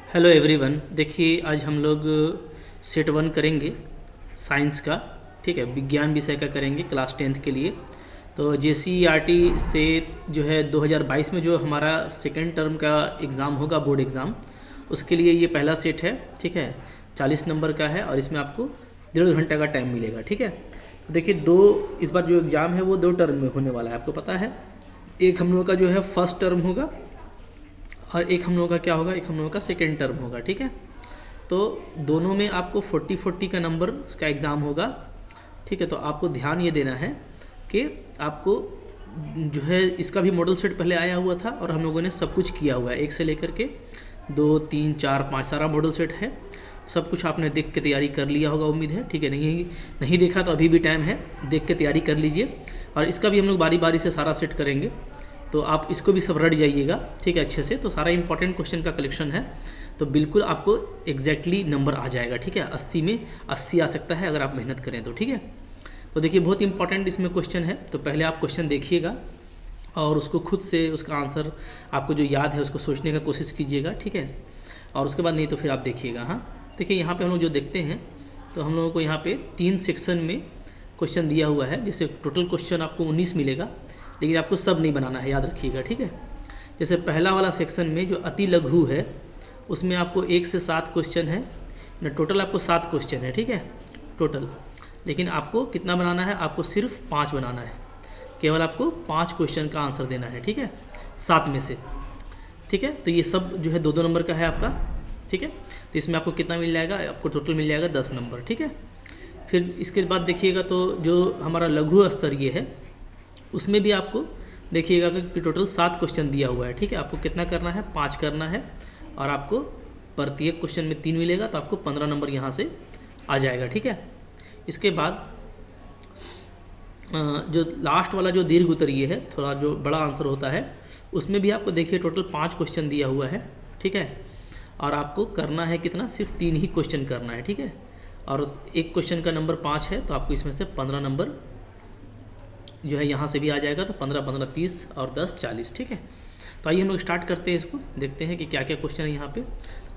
Hello everyone. देखिए आज हम लोग सेट वन करेंगे साइंस का। ठीक है, विज्ञान विषय का करेंगे क्लास 10th के लिए। तो जेसीईआरटी से जो है 2022 में जो हमारा सेकेंड टर्म का एग्ज़ाम होगा, बोर्ड एग्ज़ाम, उसके लिए ये पहला सेट है। ठीक है, 40 नंबर का है और इसमें आपको 1.5 घंटे का टाइम मिलेगा। ठीक है, तो देखिए इस बार जो एग्ज़ाम है वो 2 टर्म में होने वाला है, आपको पता है। एक हम लोगों का जो है फर्स्ट टर्म होगा और एक हम लोगों का क्या होगा, एक हम लोगों का सेकेंड टर्म होगा। ठीक है, तो दोनों में आपको 40-40 का नंबर का एग्ज़ाम होगा। ठीक है, तो आपको ध्यान ये देना है कि आपको जो है इसका भी मॉडल सेट पहले आया हुआ था और हम लोगों ने सब कुछ किया हुआ है, 1 से लेकर के 2, 3, 4, 5 सारा मॉडल सेट है। सब कुछ आपने देख के तैयारी कर लिया होगा, उम्मीद है। ठीक है, नहीं देखा तो अभी भी टाइम है, देख के तैयारी कर लीजिए। और इसका भी हम लोग बारी बारी से सारा सेट करेंगे, तो आप इसको भी सब रट जाइएगा। ठीक है, अच्छे से। तो सारा इंपॉर्टेंट क्वेश्चन का कलेक्शन है, तो बिल्कुल आपको एग्जैक्टली नंबर आ जाएगा। ठीक है, 80 में 80 आ सकता है अगर आप मेहनत करें तो। ठीक है, तो देखिए बहुत इंपॉर्टेंट इसमें क्वेश्चन है, तो पहले आप क्वेश्चन देखिएगा और उसको खुद से उसका आंसर आपको जो याद है उसको सोचने का कोशिश कीजिएगा। ठीक है, और उसके बाद नहीं तो फिर आप देखिएगा। हाँ, देखिए यहाँ पे हम लोग जो देखते हैं, तो हम लोगों को यहाँ पे 3 सेक्शन में क्वेश्चन दिया हुआ है। जैसे टोटल क्वेश्चन आपको 19 मिलेगा, लेकिन आपको सब नहीं बनाना है, याद रखिएगा। ठीक है, जैसे पहला वाला सेक्शन में जो अति लघु है उसमें आपको 1 से 7 क्वेश्चन है ना, टोटल आपको 7 क्वेश्चन है। ठीक है, टोटल, लेकिन आपको कितना बनाना है, आपको सिर्फ 5 बनाना है। केवल आपको 5 क्वेश्चन का आंसर देना है। ठीक है, 7 में से। ठीक है, तो ये सब जो है 2-2 नंबर का है आपका। ठीक है, तो इसमें आपको कितना मिल जाएगा, आपको टोटल मिल जाएगा 10 नंबर। ठीक है, फिर इसके बाद देखिएगा तो जो हमारा लघु स्तरीय है उसमें भी आपको देखिएगा कि टोटल 7 क्वेश्चन दिया हुआ है। ठीक है, आपको कितना करना है, 5 करना है, और आपको प्रत्येक क्वेश्चन में 3 मिलेगा, तो आपको 15 नंबर यहाँ से आ जाएगा। ठीक है, इसके बाद जो लास्ट वाला जो दीर्घ उत्तरीय है, थोड़ा जो बड़ा आंसर होता है, उसमें भी आपको देखिए टोटल 5 क्वेश्चन दिया हुआ है। ठीक है, और आपको करना है कितना, सिर्फ 3 ही क्वेश्चन करना है। ठीक है, और एक क्वेश्चन का नंबर 5 है, तो आपको इसमें से 15 नंबर जो है यहाँ से भी आ जाएगा। तो 15, 15, 30 और 10, 40। ठीक है, तो आइए हम लोग स्टार्ट करते हैं, इसको देखते हैं कि क्या क्या क्वेश्चन है यहाँ पे।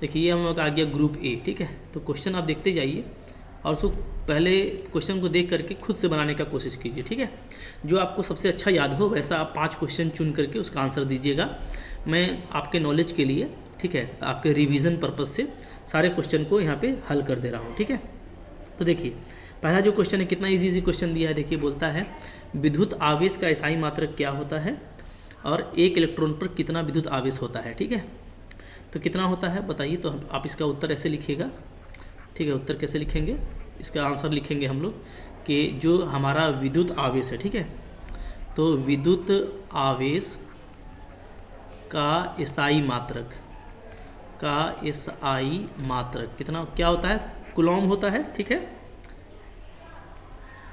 देखिए ये हम लोग आ गया ग्रुप ए। ठीक है, तो क्वेश्चन आप देखते जाइए और उसको पहले क्वेश्चन को देख करके खुद से बनाने का कोशिश कीजिए। ठीक है, जो आपको सबसे अच्छा याद हो वैसा आप 5 क्वेश्चन चुन करके उसका आंसर दीजिएगा। मैं आपके नॉलेज के लिए, ठीक है, आपके रिविज़न पर्पज़ से सारे क्वेश्चन को यहाँ पर हल कर दे रहा हूँ। ठीक है, तो देखिए पहला जो क्वेश्चन है, कितना इजी क्वेश्चन दिया है। देखिए बोलता है विद्युत आवेश का SI मात्रक क्या होता है और 1 इलेक्ट्रॉन पर कितना विद्युत आवेश होता है। ठीक है, तो कितना होता है बताइए। तो आप इसका उत्तर ऐसे लिखिएगा। ठीक है, उत्तर कैसे लिखेंगे, इसका आंसर लिखेंगे हम लोग कि जो हमारा विद्युत आवेश है, ठीक है, तो विद्युत आवेश का SI मात्रक कितना क्या होता है, कूलॉम होता है। ठीक है,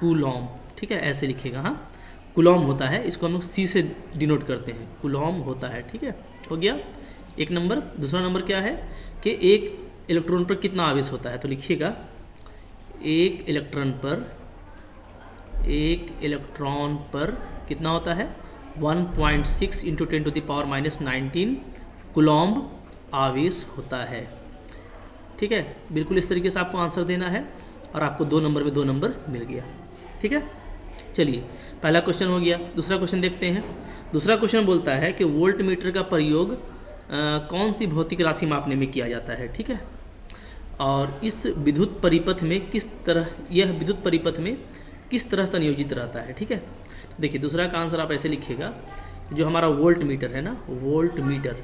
कूलॉम। ठीक है, ऐसे लिखेगा। हाँ, कूलॉम होता है, इसको हम लोग C से डिनोट करते हैं, कूलॉम होता है। ठीक है, हो गया एक नंबर। दूसरा नंबर क्या है कि 1 इलेक्ट्रॉन पर कितना आवेश होता है, तो लिखिएगा 1 इलेक्ट्रॉन पर कितना होता है, 1.6 × 10⁻⁻19 कूलॉम आवेश होता है। ठीक है, बिल्कुल इस तरीके से आपको आंसर देना है और आपको 2 नंबर में 2 नंबर मिल गया। ठीक है, चलिए पहला क्वेश्चन हो गया। दूसरा क्वेश्चन देखते हैं। दूसरा क्वेश्चन बोलता है कि वोल्ट मीटर का प्रयोग कौन सी भौतिक राशि मापने में किया जाता है। ठीक है, और इस विद्युत परिपथ में किस तरह संयोजित रहता है। ठीक है, तो देखिए दूसरा का आंसर आप ऐसे लिखिएगा, जो हमारा वोल्ट मीटर है ना, वोल्ट मीटर,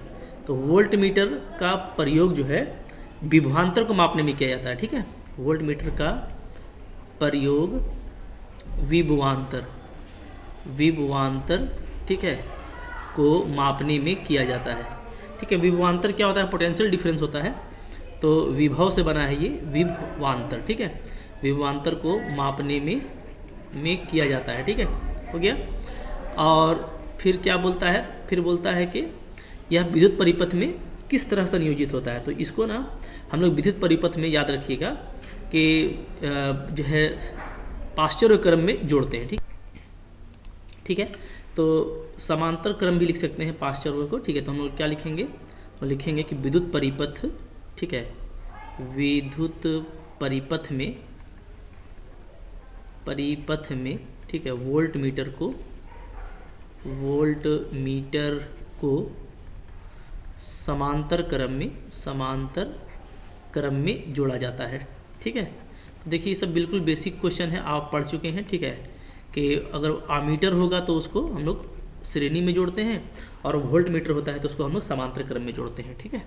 तो वोल्ट मीटर का प्रयोग जो है विभवांतर को मापने में किया जाता है। ठीक है, वोल्ट मीटर का प्रयोग विभवांतर ठीक है को मापने में किया जाता है। ठीक है, विभवांतर क्या होता है, पोटेंशियल डिफरेंस होता है, तो विभव से बना है ये विभवांतर। ठीक है, विभवांतर को मापने में किया जाता है। ठीक है, हो गया। और फिर क्या बोलता है, फिर बोलता है कि यह विद्युत परिपथ में किस तरह संयोजित होता है। तो इसको ना हम लोग विद्युत परिपथ में याद रखिएगा कि जो है पाश्चर्य क्रम में जोड़ते हैं। ठीक है, तो समांतर क्रम भी लिख सकते हैं पाश्चर्य को। ठीक है, तो हम लोग क्या लिखेंगे, तो लिखेंगे कि विद्युत परिपथ ठीक है, विद्युत परिपथ में ठीक है, वोल्ट मीटर को समांतर क्रम में जोड़ा जाता है। ठीक है, तो देखिए ये सब बिल्कुल बेसिक क्वेश्चन है, आप पढ़ चुके हैं। ठीक है, कि अगर आमीटर होगा तो उसको हम लोग श्रेणी में जोड़ते हैं, और वोल्ट मीटर होता है तो उसको हम लोग समांतर क्रम में जोड़ते हैं। ठीक है,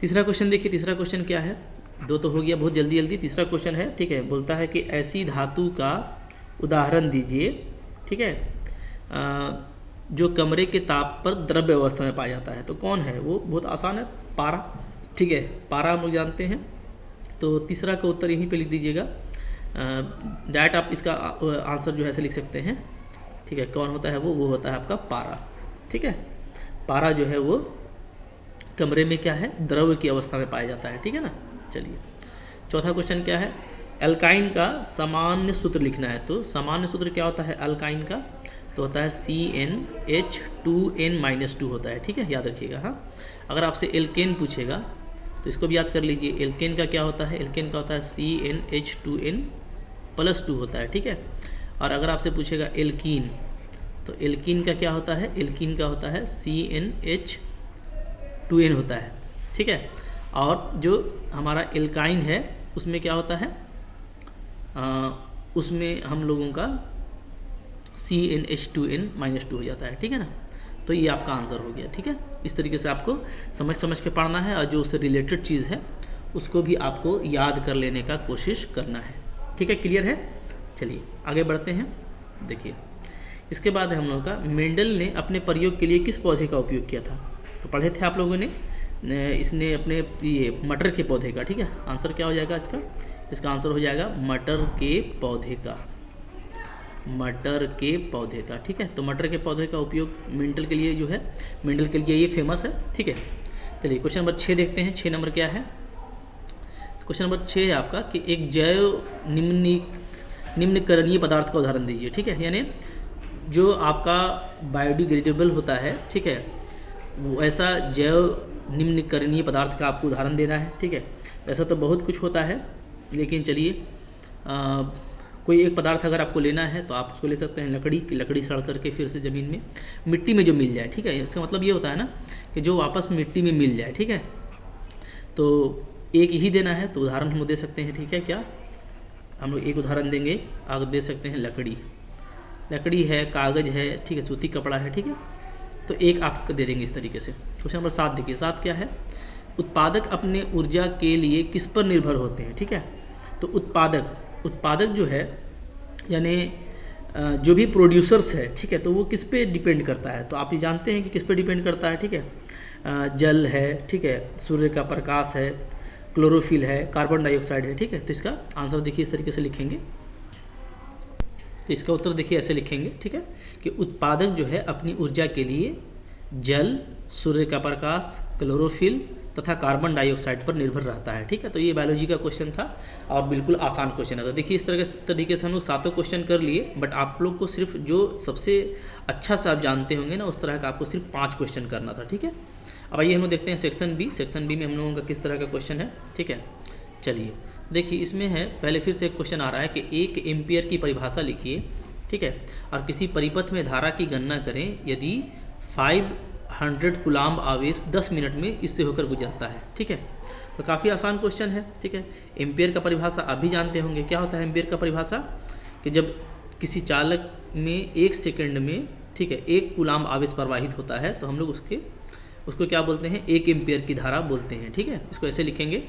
तीसरा क्वेश्चन देखिए, तीसरा क्वेश्चन क्या है, दो तो हो गया, बहुत जल्दी। तीसरा क्वेश्चन है, ठीक है, बोलता है कि ऐसी धातु का उदाहरण दीजिए, ठीक है, जो कमरे के ताप पर द्रव्य अवस्था में पाया जाता है। तो कौन है वो? बहुत आसान है, पारा। ठीक है, पारा हम लोग जानते हैं। तो तीसरा का उत्तर यहीं पे लिख दीजिएगा। डायरेक्ट आप इसका आंसर जो है ऐसे लिख सकते हैं। ठीक है, कौन होता है वो होता है आपका पारा। ठीक है, पारा जो है वो कमरे में क्या है, द्रव्य की अवस्था में पाया जाता है। ठीक है ना। चलिए, चौथा क्वेश्चन क्या है, अल्काइन का सामान्य सूत्र लिखना है। तो सामान्य सूत्र क्या होता है अल्काइन का? तो होता है CnH2n-2 होता है। ठीक है, याद रखिएगा। हाँ, अगर आपसे एल्केन पूछेगा तो इसको भी याद कर लीजिए। एल्केन का क्या होता है? एल्केन का होता है CnH2n+2 होता है। ठीक है, और अगर आपसे पूछेगा एल्कीन, तो एल्कीन का क्या होता है? एल्कीन का होता है CnH2n होता है। ठीक है, और जो हमारा एल्काइन है उसमें क्या होता है? उसमें हम लोगों का CnH2n-2 हो जाता है। ठीक है ना। तो ये आपका आंसर हो गया। ठीक है, इस तरीके से आपको समझ के पढ़ना है, और जो उससे रिलेटेड चीज़ है उसको भी आपको याद कर लेने का कोशिश करना है। ठीक है, क्लियर है? चलिए आगे बढ़ते हैं। देखिए, इसके बाद हम लोगों का मेंडल ने अपने प्रयोग के लिए किस पौधे का उपयोग किया था? तो पढ़े थे आप लोगों ने, इसने अपने ये मटर के पौधे का। ठीक है, आंसर क्या हो जाएगा इसका? इसका आंसर हो जाएगा मटर के पौधे का। मटर के पौधे का। ठीक है, तो मटर के पौधे का उपयोग मेंडल के लिए जो है, मेंडल के लिए ये फेमस है। ठीक है, चलिए क्वेश्चन नंबर 6 देखते हैं। 6 नंबर क्या है? क्वेश्चन नंबर 6 है आपका कि एक जैव निम्नकरणीय पदार्थ का उदाहरण दीजिए। ठीक है, यानी जो आपका बायोडिग्रेडेबल होता है, ठीक है, वो ऐसा जैव निम्नकरणीय पदार्थ का आपको उदाहरण देना है। ठीक है, ऐसा तो बहुत कुछ होता है, लेकिन चलिए कोई एक पदार्थ अगर आपको लेना है तो आप उसको ले सकते हैं लकड़ी की। लकड़ी सड़ करके फिर से ज़मीन में मिट्टी में जो मिल जाए। ठीक है, इसका मतलब ये होता है ना कि जो वापस मिट्टी में मिल जाए। ठीक है, तो एक ही देना है तो उदाहरण हम दे सकते हैं। ठीक है, क्या हम लोग एक उदाहरण देंगे, आप दे सकते हैं लकड़ी है, कागज़ है, ठीक है, सूती कपड़ा है। ठीक है, तो एक आप दे देंगे इस तरीके से। क्वेश्चन नंबर 7 देखिए। 7 क्या है? उत्पादक अपने ऊर्जा के लिए किस पर निर्भर होते हैं? ठीक है, तो उत्पादक जो है, यानी जो भी प्रोड्यूसर्स है, ठीक है, तो वो किस पे डिपेंड करता है? तो आप ये जानते हैं कि किस पे डिपेंड करता है। ठीक है, जल है, ठीक है, सूर्य का प्रकाश है, क्लोरोफिल है, कार्बन डाइऑक्साइड है। ठीक है, तो इसका आंसर देखिए इस तरीके से लिखेंगे। तो इसका उत्तर देखिए ऐसे लिखेंगे। ठीक है, कि उत्पादक जो है अपनी ऊर्जा के लिए जल, सूर्य का प्रकाश, क्लोरोफिल तथा कार्बन डाइऑक्साइड पर निर्भर रहता है। ठीक है, तो ये बायोलॉजी का क्वेश्चन था और बिल्कुल आसान क्वेश्चन है। तो देखिए इस तरीके से हम लोग 7 क्वेश्चन कर लिए, बट आप लोग को सिर्फ जो सबसे अच्छा से आप जानते होंगे ना, उस तरह का आपको सिर्फ 5 क्वेश्चन करना था। ठीक है, अब आइए हम लोग देखते हैं सेक्शन बी। सेक्शन बी में हम लोगों का किस तरह का क्वेश्चन है। ठीक है, चलिए देखिए, इसमें है, पहले फिर से एक क्वेश्चन आ रहा है कि 1 एम्पियर की परिभाषा लिखिए। ठीक है, और किसी परिपथ में धारा की गणना करें यदि 500 कूलाम्ब आवेश 10 मिनट में इससे होकर गुजरता है। ठीक है, तो काफ़ी आसान क्वेश्चन है। ठीक है, एम्पियर का परिभाषा आप भी जानते होंगे। क्या होता है एम्पियर का परिभाषा? कि जब किसी चालक में 1 सेकंड में, ठीक है, 1 कूलाम्ब आवेश प्रवाहित होता है तो हम लोग उसको क्या बोलते हैं? 1 एम्पियर की धारा बोलते हैं। ठीक है, इसको ऐसे लिखेंगे।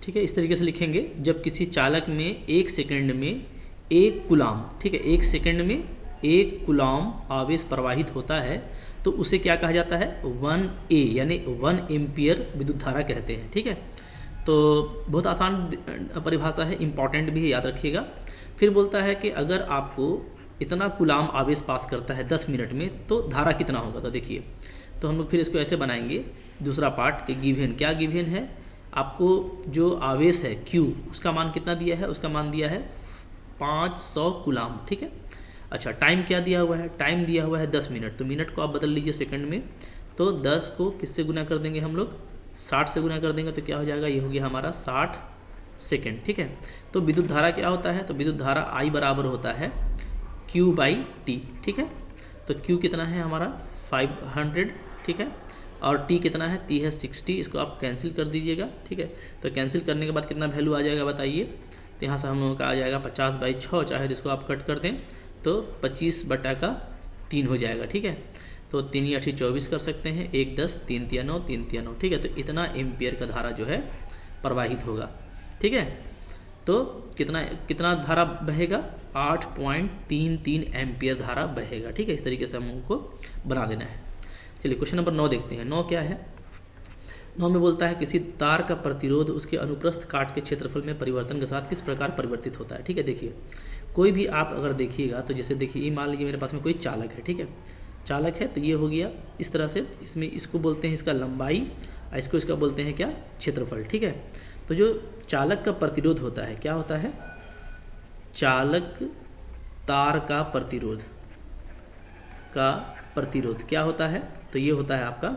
ठीक है, इस तरीके से लिखेंगे, जब किसी चालक में 1 सेकंड में 1 कूलाम्ब, ठीक है, 1 सेकंड में 1 कूलाम्ब आवेश प्रवाहित होता है तो उसे क्या कहा जाता है? 1A यानी 1 एम्पियर विद्युत धारा कहते हैं। ठीक है, तो बहुत आसान परिभाषा है, इम्पॉर्टेंट भी है, याद रखिएगा। फिर बोलता है कि अगर आपको इतना कूलाम्ब आवेश पास करता है 10 मिनट में तो धारा कितना होगा? तो देखिए, तो हम लोग फिर इसको ऐसे बनाएंगे। दूसरा पार्ट कि गिवन, क्या गिवन है? आपको जो आवेश है Q, उसका मान कितना दिया है? उसका मान दिया है 500 कूलाम्ब। ठीक है, अच्छा, टाइम क्या दिया हुआ है? टाइम दिया हुआ है 10 मिनट। तो मिनट को आप बदल लीजिए सेकंड में, तो 10 को किससे गुना कर देंगे हम लोग? 60 से गुना कर देंगे तो क्या हो जाएगा, ये हो गया हमारा 60 सेकेंड। ठीक है, तो विद्युत धारा क्या होता है, तो विद्युत धारा I बराबर होता है Q/T। ठीक है, तो Q कितना है हमारा 500, ठीक है, और T कितना है, T है 60, इसको आप कैंसिल कर दीजिएगा। ठीक है, तो कैंसिल करने के बाद कितना वैल्यू आ जाएगा बताइए, तो यहाँ से हम लोगों का आ जाएगा 50/6, चाहे तो इसको आप कट कर दें तो 25/3 हो जाएगा। ठीक है, तो 3 × 8 = 24 कर सकते हैं, 1 10 3 3 9 3 3 9। ठीक है, तो इतना एम्पियर का धारा जो है प्रवाहित होगा। ठीक है, तो कितना कितना धारा बहेगा, 8.33 एम्पियर धारा बहेगा। ठीक है, इस तरीके से हम उनको बना देना है। चलिए क्वेश्चन नंबर 9 देखते हैं। 9 क्या है, 9 में बोलता है किसी तार का प्रतिरोध उसके अनुप्रस्थ काट के क्षेत्रफल में परिवर्तन के साथ किस प्रकार परिवर्तित होता है। ठीक है, देखिए कोई भी आप अगर देखिएगा तो जैसे देखिए, मान लीजिए मेरे पास में कोई चालक है। ठीक है, चालक है तो ये हो गया इस तरह से, इसमें इसको बोलते हैं इसका लंबाई, इसको इसका बोलते हैं क्या, क्षेत्रफल। ठीक है, तो जो चालक का प्रतिरोध होता है, क्या होता है, चालक तार का प्रतिरोध क्या होता है, तो ये होता है आपका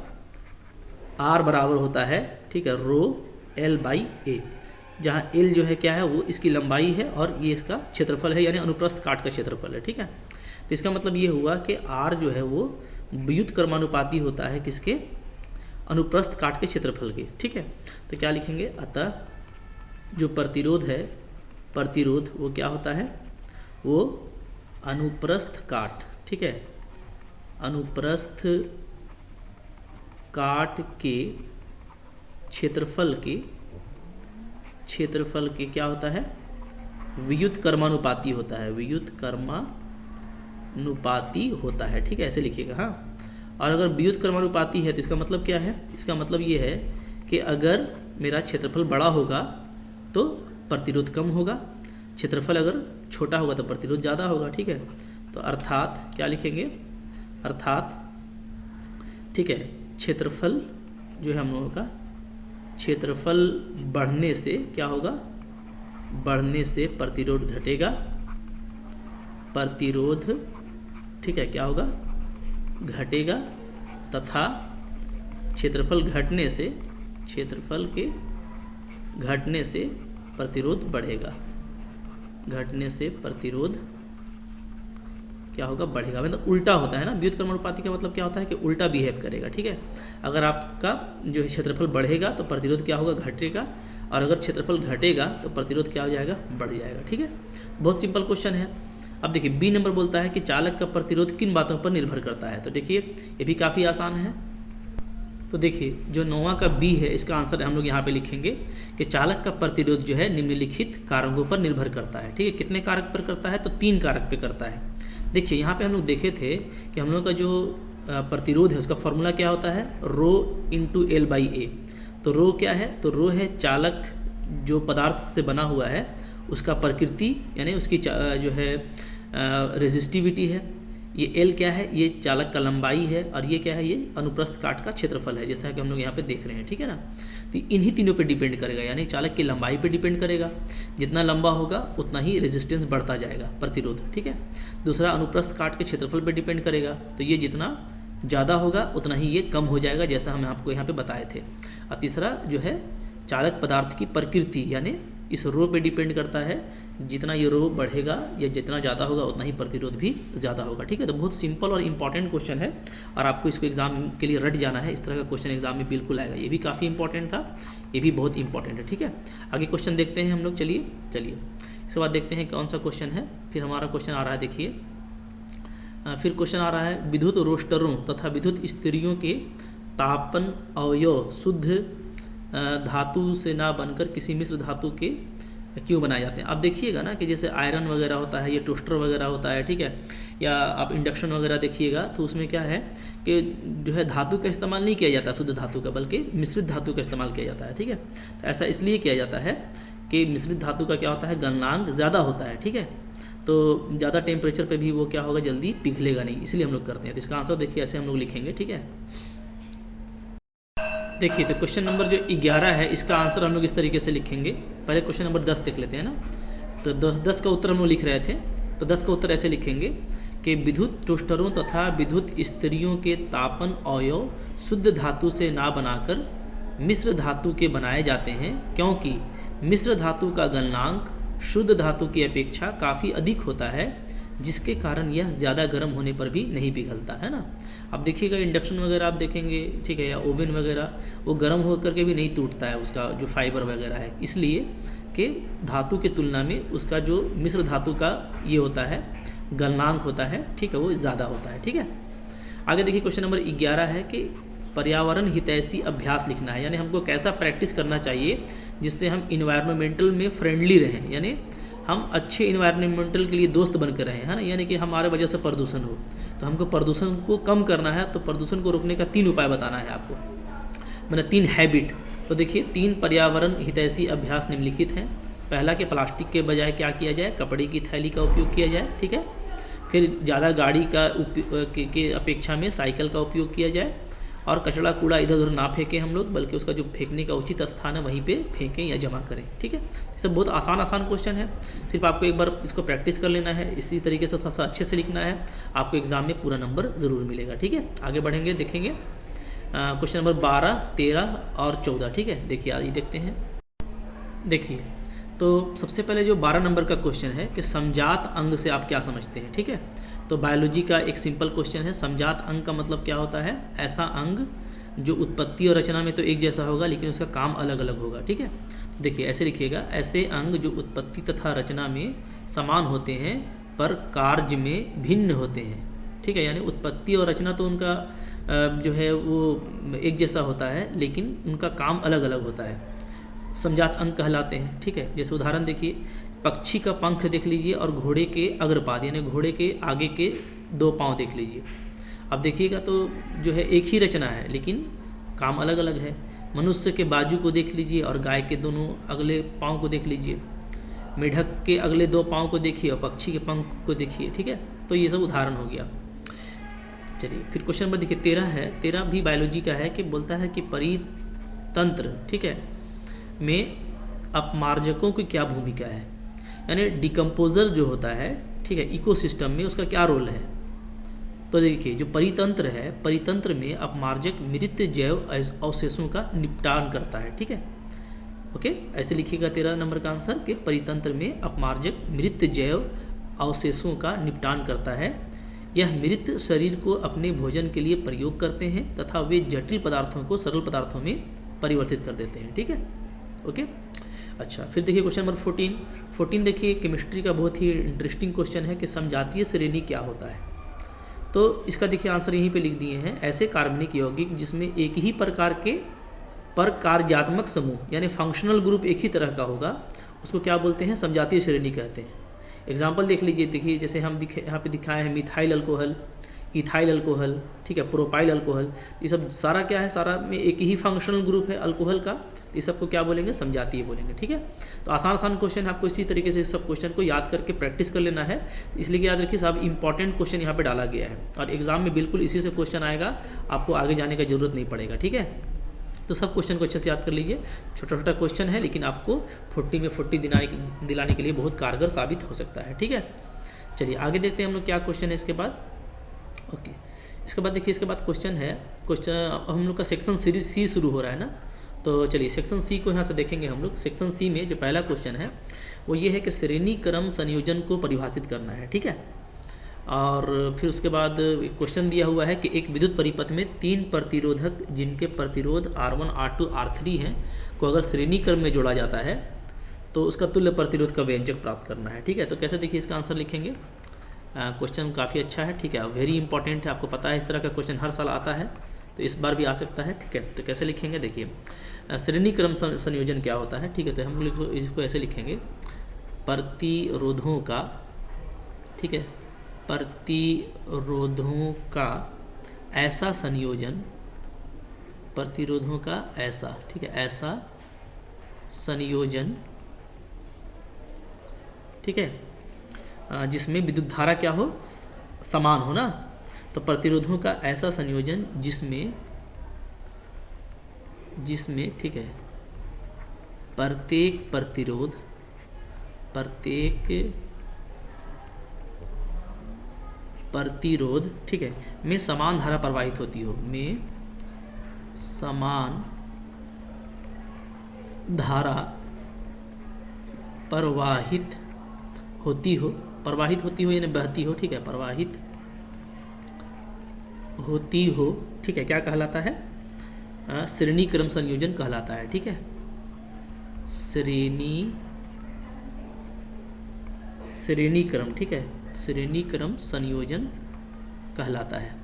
R बराबर होता है, ठीक है, ρL/A, जहाँ L जो है क्या है, वो इसकी लंबाई है और ये इसका क्षेत्रफल है, यानी अनुप्रस्थ काट का क्षेत्रफल है। ठीक है, तो इसका मतलब ये हुआ कि R जो है वो व्युत्क्रमानुपाती होता है किसके, अनुप्रस्थ काट के क्षेत्रफल के। ठीक है, तो क्या लिखेंगे, अतः जो प्रतिरोध है, प्रतिरोध वो क्या होता है, वो अनुप्रस्थ काट, ठीक है, अनुप्रस्थ काट के क्षेत्रफल के क्या होता है, व्युत्क्रमानुपाती होता है, व्युत्क्रमानुपाती होता है। ठीक है, ऐसे लिखिएगा। हाँ, और अगर व्युत्क्रमानुपाती है तो इसका मतलब क्या है, इसका मतलब ये है कि अगर मेरा क्षेत्रफल बड़ा होगा तो प्रतिरोध कम होगा, क्षेत्रफल अगर छोटा होगा तो प्रतिरोध ज़्यादा होगा। ठीक है, तो अर्थात क्या लिखेंगे, अर्थात, ठीक है, क्षेत्रफल जो है हम लोगों का, क्षेत्रफल बढ़ने से क्या होगा, बढ़ने से प्रतिरोध घटेगा, प्रतिरोध, ठीक है, क्या होगा, घटेगा, तथा क्षेत्रफल घटने से, क्षेत्रफल के घटने से प्रतिरोध बढ़ेगा, घटने से प्रतिरोध क्या होगा, बढ़ेगा। मतलब उल्टा होता है ना, व्युत्क्रमानुपाती का मतलब क्या होता है कि उल्टा बिहेव करेगा। ठीक है, अगर आपका जो क्षेत्रफल बढ़ेगा तो प्रतिरोध क्या होगा, घटेगा, और अगर क्षेत्रफल घटेगा तो प्रतिरोध क्या हो जाएगा, बढ़ जाएगा। ठीक है, बहुत सिंपल क्वेश्चन है। अब देखिए बी नंबर बोलता है कि चालक का प्रतिरोध किन बातों पर निर्भर करता है। तो देखिए ये भी काफ़ी आसान है। तो देखिए जो 9वां का बी है, इसका आंसर हम लोग यहाँ पे लिखेंगे कि चालक का प्रतिरोध जो है निम्नलिखित कारकों पर निर्भर करता है। ठीक है, कितने कारक पर करता है, तो 3 कारक पे करता है। देखिए यहाँ पे हम लोग देखे थे कि हम लोग का जो प्रतिरोध है उसका फॉर्मूला क्या होता है, ρ×L/A। तो रो क्या है, तो रो है चालक जो पदार्थ से बना हुआ है उसका प्रकृति, यानी उसकी जो है रेजिस्टिविटी है। ये एल क्या है, ये चालक का लंबाई है, और ये क्या है, ये अनुप्रस्थ काट का क्षेत्रफल है, जैसा कि हम लोग यहाँ पे देख रहे हैं। ठीक है ना, तो इन्हीं तीनों पे डिपेंड करेगा, यानी चालक की लंबाई पे डिपेंड करेगा, जितना लंबा होगा उतना ही रेजिस्टेंस बढ़ता जाएगा, प्रतिरोध। ठीक है, दूसरा अनुप्रस्थ काट के क्षेत्रफल पे डिपेंड करेगा, तो ये जितना ज़्यादा होगा उतना ही ये कम हो जाएगा, जैसा हम आपको यहाँ पे बताए थे। और तीसरा जो है चालक पदार्थ की प्रकृति, यानी इस रो पे डिपेंड करता है, जितना ये रो बढ़ेगा या जितना ज़्यादा होगा उतना ही प्रतिरोध भी ज़्यादा होगा। ठीक है, तो बहुत सिंपल और इम्पॉर्टेंट क्वेश्चन है, और आपको इसको एग्जाम के लिए रट जाना है। इस तरह का क्वेश्चन एग्जाम में बिल्कुल आएगा, ये भी काफ़ी इंपॉर्टेंट था, ये भी बहुत इंपॉर्टेंट है। ठीक है, आगे क्वेश्चन देखते हैं हम लोग। चलिए इसके बाद देखते हैं कौन सा क्वेश्चन है। फिर हमारा क्वेश्चन आ रहा है, देखिए फिर क्वेश्चन आ रहा है, विद्युत रोस्टरों तथा विद्युत स्त्रियों के तापन अवयव शुद्ध धातु से ना बनकर किसी मिश्र धातु के क्यों बनाए जाते हैं। आप देखिएगा ना कि जैसे आयरन वगैरह होता है, ये टोस्टर वगैरह होता है, ठीक है, या आप इंडक्शन वगैरह देखिएगा तो उसमें क्या है कि जो है धातु का इस्तेमाल नहीं किया जाता शुद्ध धातु का, बल्कि मिश्रित धातु का इस्तेमाल किया जाता है। ठीक है, तो ऐसा इसलिए किया जाता है कि मिश्रित धातु का क्या होता है, गलनांक ज़्यादा होता है। ठीक है, तो ज़्यादा टेम्परेचर पे भी वो क्या होगा, जल्दी पिघलेगा नहीं, इसलिए हम लोग करते हैं। तो इसका आंसर देखिए ऐसे हम लोग लिखेंगे। ठीक है, देखिए तो क्वेश्चन नंबर जो 11 है इसका आंसर हम लोग इस तरीके से लिखेंगे। पहले क्वेश्चन नंबर 10 देख लेते हैं ना। तो 10 का उत्तर हम लोग लिख रहे थे, तो 10 का उत्तर ऐसे लिखेंगे कि विद्युत टोस्टरों तथा विद्युत स्त्रियों के तापन अवयव शुद्ध धातु से ना बनाकर मिश्र धातु के बनाए जाते हैं क्योंकि मिश्र धातु का गलनांक शुद्ध धातु की अपेक्षा काफ़ी अधिक होता है, जिसके कारण यह ज़्यादा गर्म होने पर भी नहीं पिघलता है ना। अब देखिएगा इंडक्शन वगैरह आप देखेंगे, ठीक है, या ओवन वगैरह, वो गर्म होकर के भी नहीं टूटता है उसका जो फाइबर वगैरह है, इसलिए कि धातु की तुलना में उसका जो मिश्र धातु का ये होता है गलनांक होता है, ठीक है, वो ज़्यादा होता है। ठीक है, आगे देखिए क्वेश्चन नंबर 11 है कि पर्यावरण हितैषी अभ्यास लिखना है, यानी हमको कैसा प्रैक्टिस करना चाहिए जिससे हम इन्वायरमेंटल में फ्रेंडली रहें, यानी हम अच्छे इन्वायरमेंटल के लिए दोस्त बन कर रहें, है ना, यानी कि हमारे वजह से प्रदूषण हो, तो हमको प्रदूषण को कम करना है। तो प्रदूषण को रोकने का 3 उपाय बताना है आपको, मतलब 3 हैबिट। तो देखिए 3 पर्यावरण हितैषी अभ्यास निम्नलिखित हैं। पहला कि प्लास्टिक के बजाय क्या किया जाए, कपड़े की थैली का उपयोग किया जाए, ठीक है। फिर ज़्यादा गाड़ी का के अपेक्षा में साइकिल का उपयोग किया जाए, और कचरा कूड़ा इधर उधर ना फेंकें हम लोग, बल्कि उसका जो फेंकने का उचित स्थान है वहीं पे फेंकें या जमा करें। ठीक है, ये सब बहुत आसान क्वेश्चन है, सिर्फ आपको एक बार इसको प्रैक्टिस कर लेना है, इसी तरीके से थोड़ा सा अच्छे से लिखना है, आपको एग्जाम में पूरा नंबर ज़रूर मिलेगा। ठीक है, आगे बढ़ेंगे, देखेंगे क्वेश्चन नंबर 12, 13 और 14। ठीक है, देखिए आइए देखते हैं। देखिए तो सबसे पहले जो 12 नंबर का क्वेश्चन है कि समजात अंग से आप क्या समझते हैं। ठीक है, तो बायोलॉजी का एक सिंपल क्वेश्चन है, समजात अंग का मतलब क्या होता है, ऐसा अंग जो उत्पत्ति और रचना में तो एक जैसा होगा लेकिन उसका काम अलग अलग होगा। ठीक है, देखिए ऐसे लिखिएगा, ऐसे अंग जो उत्पत्ति तथा रचना में समान होते हैं पर कार्य में भिन्न होते हैं। ठीक है, यानी उत्पत्ति और रचना तो उनका जो है वो एक जैसा होता है लेकिन उनका काम अलग अलग होता है, समजात अंग कहलाते हैं। ठीक है, जैसे उदाहरण देखिए, पक्षी का पंख देख लीजिए और घोड़े के अग्रपाद यानी घोड़े के आगे के 2 पाँव देख लीजिए। अब देखिएगा तो जो है एक ही रचना है लेकिन काम अलग अलग है। मनुष्य के बाजू को देख लीजिए और गाय के दोनों अगले पाँव को देख लीजिए, मेढक के अगले 2 पाँव को देखिए और पक्षी के पंख को देखिए। ठीक है, तो ये सब उदाहरण हो गया। चलिए फिर क्वेश्चन नंबर देखिए 13 है, 13 भी बायोलॉजी का है कि बोलता है कि परितंत्र, ठीक है, में अपमार्जकों की क्या भूमिका है, यानी डिकम्पोजर जो होता है, ठीक है, इकोसिस्टम में उसका क्या रोल है। तो देखिए जो परितंत्र है, परितंत्र में अपमार्जक मृत जैव अवशेषों का निपटान करता है। ठीक है, ओके, ऐसे लिखिएगा 13 नंबर का आंसर कि परितंत्र में अपमार्जक मृत जैव अवशेषों का निपटान करता है। यह मृत शरीर को अपने भोजन के लिए प्रयोग करते हैं तथा वे जटिल पदार्थों को सरल पदार्थों में परिवर्तित कर देते हैं। ठीक है, ओके। अच्छा, फिर देखिए क्वेश्चन नंबर 14 देखिए केमिस्ट्री का बहुत ही इंटरेस्टिंग क्वेश्चन है कि समजातीय श्रेणी क्या होता है। तो इसका देखिए आंसर यहीं पे लिख दिए हैं, ऐसे कार्बनिक यौगिक जिसमें एक ही प्रकार के परकार्यात्मक समूह यानी फंक्शनल ग्रुप एक ही तरह का होगा, उसको क्या बोलते हैं, समजातीय श्रेणी कहते हैं। एग्जाम्पल देख लीजिए, देखिए जैसे हम यहाँ पे दिखाए हैं मिथाइल अल्कोहल, इथाइल अल्कोहल, ठीक है, प्रोपाइल अल्कोहल, ये सब सारा क्या है, सारा में एक ही फंक्शनल ग्रुप है अल्कोहल का, ये सबको क्या बोलेंगे, समजातीय बोलेंगे। ठीक है, तो आसान क्वेश्चन आपको इसी तरीके से सब क्वेश्चन को याद करके प्रैक्टिस कर लेना है, इसलिए कि याद रखिए सब इंपॉर्टेंट क्वेश्चन यहाँ पे डाला गया है और एग्जाम में बिल्कुल इसी से क्वेश्चन आएगा, आपको आगे जाने की जरूरत नहीं पड़ेगा। ठीक है, तो सब क्वेश्चन को अच्छे से याद कर लीजिए, छोटा छोटा क्वेश्चन है लेकिन आपको 40 में 40 दिलाने के लिए बहुत कारगर साबित हो सकता है। ठीक है, चलिए आगे देखते हैं हम लोग क्या क्वेश्चन है इसके बाद। ओके, इसके बाद देखिए, इसके बाद क्वेश्चन है, क्वेश्चन हम लोग का सेक्शन सी शुरू हो रहा है ना, तो चलिए सेक्शन सी को यहाँ से देखेंगे हम लोग। सेक्शन सी में जो पहला क्वेश्चन है वो ये है कि श्रेणी क्रम संयोजन को परिभाषित करना है। ठीक है, और फिर उसके बाद एक क्वेश्चन दिया हुआ है कि एक विद्युत परिपथ में 3 प्रतिरोधक जिनके प्रतिरोध R1, R2, R3 हैं को अगर श्रेणी क्रम में जोड़ा जाता है तो उसका तुल्य प्रतिरोध का व्यंजक प्राप्त करना है। ठीक है, तो कैसे देखिए इसका आंसर लिखेंगे। क्वेश्चन काफ़ी अच्छा है, ठीक है, वेरी इंपॉर्टेंट है, आपको पता है इस तरह का क्वेश्चन हर साल आता है तो इस बार भी आ सकता है। ठीक है, तो कैसे लिखेंगे, देखिए श्रेणी क्रम संयोजन क्या होता है। ठीक है, तो हम लोग इसको ऐसे लिखेंगे, प्रतिरोधों का, ठीक है, प्रतिरोधों का ऐसा संयोजन, प्रतिरोधों का ऐसा, ठीक है, ऐसा संयोजन, ठीक है, जिसमें विद्युत धारा क्या हो, समान हो ना, तो प्रतिरोधों का ऐसा संयोजन जिसमें ठीक है प्रत्येक प्रतिरोध, ठीक है, में समान धारा प्रवाहित होती हो, में समान धारा प्रवाहित होती हो यानी बहती हो, ठीक है, प्रवाहित होती हो, ठीक है, क्या कहलाता है? श्रेणी क्रम संयोजन कहलाता है, ठीक है, श्रेणी क्रम, ठीक है, श्रेणी क्रम संयोजन कहलाता है,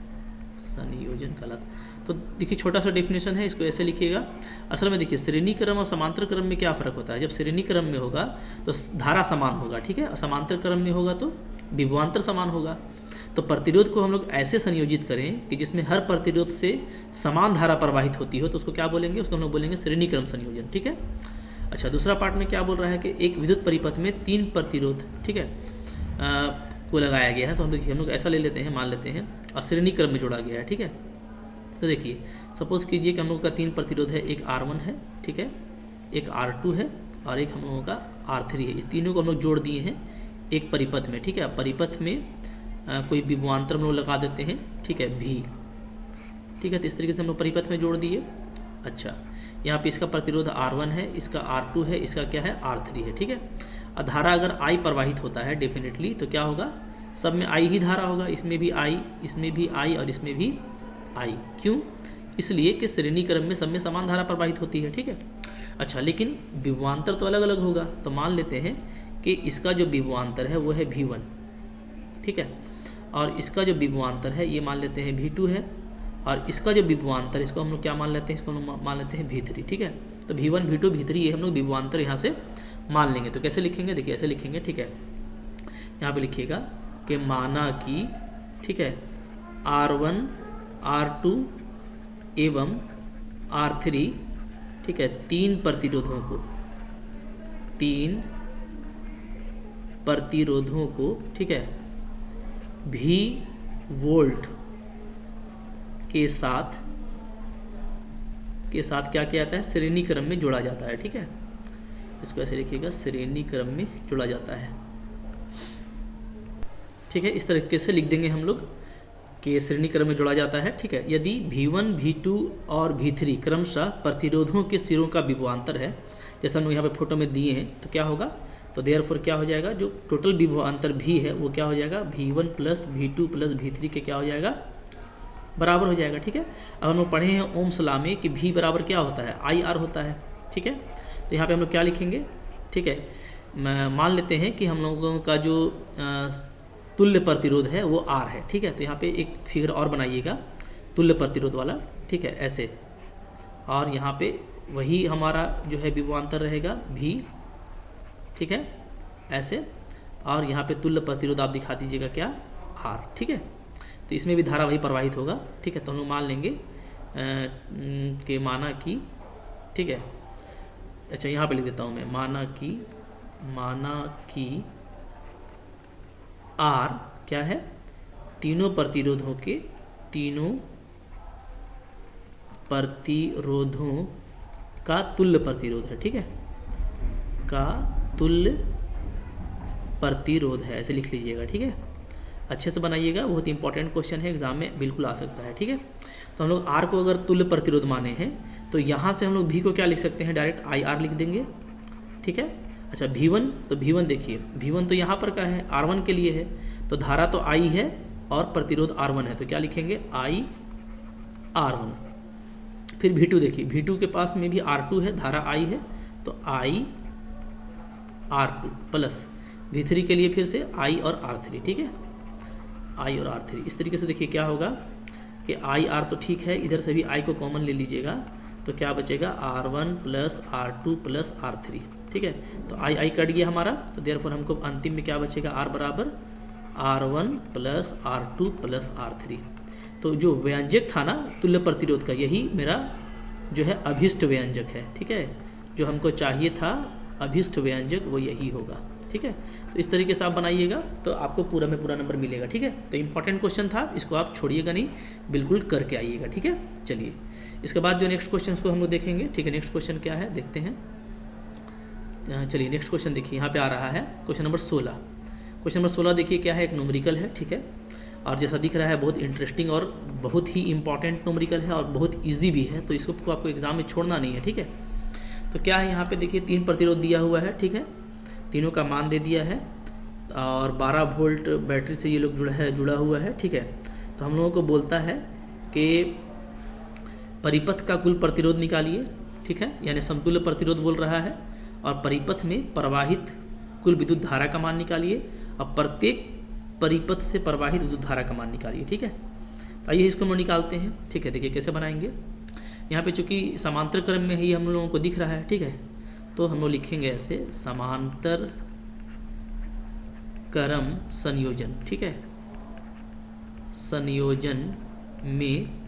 संयोजन कहलाता है। तो देखिए छोटा सा डेफिनेशन है, इसको ऐसे लिखिएगा। असल में देखिए श्रेणी क्रम और समांतर क्रम में क्या फ़र्क होता है? जब श्रेणी क्रम में होगा तो धारा समान होगा, ठीक है, और समांतर क्रम में होगा तो विभवांतर समान होगा। तो प्रतिरोध को हम लोग ऐसे संयोजित करें कि जिसमें हर प्रतिरोध से समान धारा प्रवाहित होती हो, तो उसको क्या बोलेंगे? उसको हम लोग बोलेंगे श्रेणी क्रम संयोजन, ठीक है। अच्छा, दूसरा पार्ट में क्या बोल रहा है कि एक विद्युत परिपथ में 3 प्रतिरोध, ठीक है, को लगाया गया है। तो हम लोग ऐसा ले लेते हैं, मान लेते हैं, और श्रेणी क्रम में जोड़ा गया है, ठीक है। तो देखिए सपोज कीजिए कि हम लोगों का 3 प्रतिरोध है, एक R1 है, ठीक है, एक R2 है और एक हम लोगों का R3 है। इस तीनों को हम लोग जोड़ दिए हैं एक परिपथ में, ठीक है। परिपथ में कोई विभवांतर हम लोग लगा देते हैं, ठीक है, V, ठीक है। तो इस तरीके से हम लोग परिपथ में जोड़ दिए। अच्छा, यहाँ पे इसका प्रतिरोध R1 है, इसका R2 है, इसका क्या है? R3 है, ठीक है। धारा अगर I प्रवाहित होता है डेफिनेटली, तो क्या होगा? सब में I ही धारा होगा, इसमें भी I, इसमें भी I और इसमें भी I। क्यों? इसलिए कि श्रेणी क्रम में सब में समान धारा प्रवाहित होती है, ठीक है। अच्छा, लेकिन विभवांतर तो अलग अलग होगा। तो मान लेते हैं कि इसका जो विभवांतर है वो है V1, ठीक है, और इसका जो विभवांतर है ये मान लेते हैं V2 है, और इसका जो विभवांतर इसको हम लोग क्या मान लेते हैं? इसको हम लोग मान लेते हैं V3, ठीक है। तो V1, V2, V3 ये हम लोग विभवांतर यहाँ से मान लेंगे। तो कैसे लिखेंगे? देखिए ऐसे लिखेंगे, ठीक है। यहाँ पे लिखिएगा कि माना कि, ठीक है, R1, R2 एवं R3, ठीक है, 3 प्रतिरोधों को, ठीक है, V वोल्ट के साथ क्या किया जाता है? श्रेणी क्रम में जोड़ा जाता है, ठीक है। इसको ऐसे लिखिएगा, श्रेणी क्रम में जोड़ा जाता है, ठीक है। इस तरीके से लिख देंगे हम लोग कि श्रेणी क्रम में जोड़ा जाता है, ठीक है। यदि V1, V2 और V3 क्रमशः प्रतिरोधों के सिरों का विभवांतर है, जैसा हम लोग यहाँ पे फोटो में दिए हैं, तो क्या होगा? तो देयरफॉर क्या हो जाएगा? जो टोटल विभवांतर भी है वो क्या हो जाएगा? V1 plus V2 plus V3 के क्या हो जाएगा? बराबर हो जाएगा, ठीक है। अब हम लोग पढ़े हैं ओम्स लॉ में कि V बराबर क्या होता है? IR होता है, ठीक है। तो यहाँ पे हम लोग क्या लिखेंगे? ठीक है, मान लेते हैं कि हम लोगों का जो तुल्य प्रतिरोध है वो R है, ठीक है। तो यहाँ पे एक फिगर और बनाइएगा तुल्य प्रतिरोध वाला, ठीक है, ऐसे, और यहाँ पे वही हमारा जो है विभवांतर रहेगा V, ठीक है, ऐसे, और यहाँ पे तुल्य प्रतिरोध आप दिखा दीजिएगा क्या? R, ठीक है। तो इसमें भी धारा वही प्रवाहित होगा, ठीक है। तो हम लोग मान लेंगे कि माना कि, ठीक है, अच्छा यहाँ पे लिख देता हूँ मैं, माना कि R क्या है? तीनों प्रतिरोधों का तुल्य प्रतिरोध है, ठीक है, का तुल्य प्रतिरोध है, ऐसे लिख लीजिएगा, ठीक है। अच्छे से बनाइएगा, बहुत इंपॉर्टेंट क्वेश्चन है, एग्जाम में बिल्कुल आ सकता है, ठीक है। तो हम लोग R को अगर तुल्य प्रतिरोध माने हैं तो यहाँ से हम लोग V को क्या लिख सकते हैं? डायरेक्ट IR लिख देंगे, ठीक है। अच्छा, V1, तो V1 देखिए, V1 तो यहाँ पर का है, R1 के लिए है, तो धारा तो I है और प्रतिरोध R1 है, तो क्या लिखेंगे? IR1। फिर V2 देखिए, V2 के पास में भी R2 है, धारा I है, तो IR2 प्लस V3 के लिए फिर से I और R3, ठीक है, I और R3। इस तरीके से देखिए क्या होगा कि IR तो ठीक है, इधर से भी I को कॉमन ले लीजिएगा, तो क्या बचेगा? R1 plus R2 plus R3, ठीक है। तो I कट गया हमारा, तो देयरफॉर हमको अंतिम में क्या बचेगा? R बराबर R1 plus R2 plus R3। तो जो व्यंजक था ना तुल्य प्रतिरोध का, यही मेरा जो है अभिष्ट व्यंजक है, ठीक है। जो हमको चाहिए था अभिष्ट व्यंजक वो यही होगा, ठीक है। तो इस तरीके से आप बनाइएगा तो आपको पूरा में पूरा नंबर मिलेगा, ठीक है। तो इंपॉर्टेंट क्वेश्चन था, इसको आप छोड़िएगा नहीं, बिल्कुल करके आइएगा, ठीक है। चलिए, इसके बाद जो नेक्स्ट क्वेश्चन को हम लोग देखेंगे, ठीक है। नेक्स्ट क्वेश्चन क्या है देखते हैं। चलिए नेक्स्ट क्वेश्चन देखिए, यहाँ पे आ रहा है क्वेश्चन नंबर 16। क्वेश्चन नंबर 16 देखिए क्या है, एक न्यूमेरिकल है, ठीक है, और जैसा दिख रहा है बहुत इंटरेस्टिंग और बहुत ही इंपॉर्टेंट न्यूमेरिकल है और बहुत ईजी भी है, तो इसको आपको एग्जाम में छोड़ना नहीं है, ठीक है। तो क्या है यहाँ पे देखिए 3 प्रतिरोध दिया हुआ है, ठीक है, तीनों का मान दे दिया है और 12 वोल्ट बैटरी से ये लोग जुड़ा हुआ है, ठीक है। तो हम लोगों को बोलता है कि परिपथ का कुल प्रतिरोध निकालिए, ठीक है, यानी समतुल्य प्रतिरोध बोल रहा है, और परिपथ में प्रवाहित कुल विद्युत धारा का मान निकालिए और प्रत्येक परिपथ से प्रवाहित विद्युत धारा का मान निकालिए, ठीक है। तो आइए इसको हम निकालते हैं, ठीक है। देखिए कैसे बनाएंगे, यहाँ पे चूंकि समांतर क्रम में ही हम लोगों को दिख रहा है, ठीक है, तो हम लोग लिखेंगे ऐसे समांतर क्रम संयोजन, ठीक है, संयोजन में